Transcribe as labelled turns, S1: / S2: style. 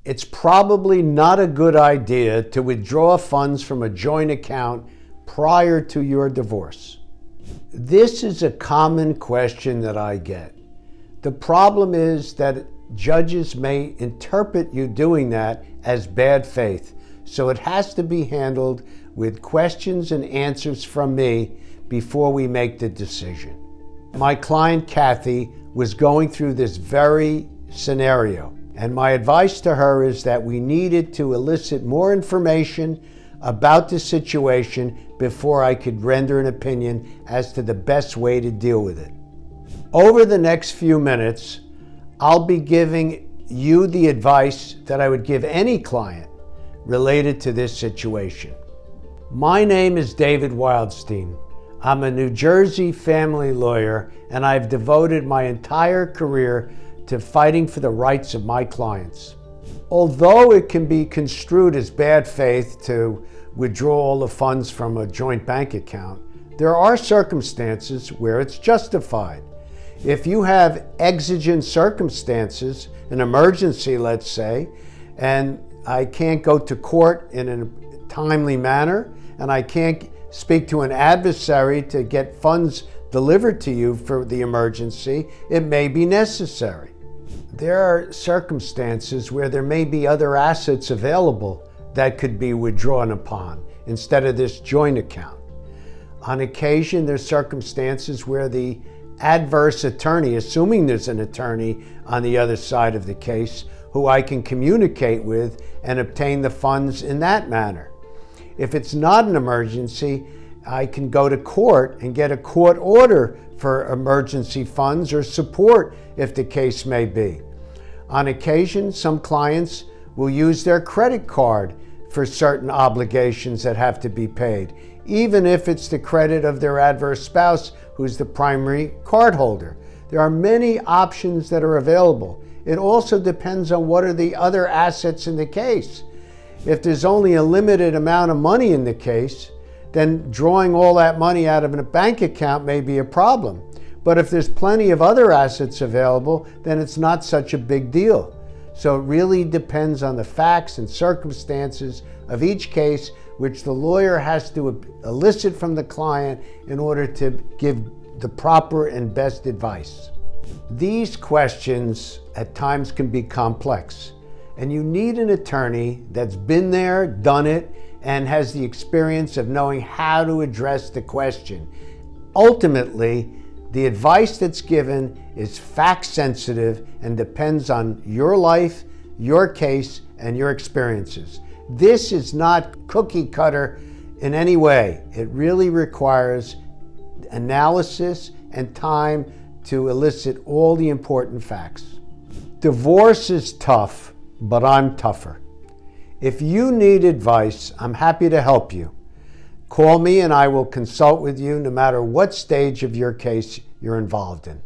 S1: It's probably not a good idea to withdraw funds from a joint account prior to your divorce. This is a common question that I get. The problem is that judges may interpret you doing that as bad faith, so it has to be handled with questions and answers from me before we make the decision. My client Kathy was going through this very scenario, and my advice to her is that we needed to elicit more information about the situation before I could render an opinion as to the best way to deal with it. Over the next few minutes, I'll be giving you the advice that I would give any client related to this situation. My name is David Wildstein. I'm a New Jersey family lawyer, and I've devoted my entire career to fighting for the rights of my clients. Although it can be construed as bad faith to withdraw all the funds from a joint bank account, there are circumstances where it's justified. If you have exigent circumstances, an emergency, let's say, and I can't go to court in a timely manner, and I can't speak to an adversary to get funds delivered to you for the emergency, it may be necessary. There are circumstances where there may be other assets available that could be withdrawn upon instead of this joint account. On occasion, there's circumstances where the adverse attorney, assuming there's an attorney on the other side of the case, who I can communicate with and obtain the funds in that manner. If it's not an emergency, I can go to court and get a court order for emergency funds or support if the case may be. On occasion, some clients will use their credit card for certain obligations that have to be paid, even if it's the credit of their adverse spouse who's the primary cardholder. There are many options that are available. It also depends on what are the other assets in the case. If there's only a limited amount of money in the case, then drawing all that money out of a bank account may be a problem. But if there's plenty of other assets available, then it's not such a big deal. So it really depends on the facts and circumstances of each case, which the lawyer has to elicit from the client in order to give the proper and best advice. These questions at times can be complex, and you need an attorney that's been there, done it, and has the experience of knowing how to address the question. Ultimately, the advice that's given is fact sensitive and depends on your life, your case, and your experiences. This is not cookie cutter in any way. It really requires analysis and time to elicit all the important facts. Divorce is tough, but I'm tougher. If you need advice, I'm happy to help you. Call me and I will consult with you no matter what stage of your case you're involved in.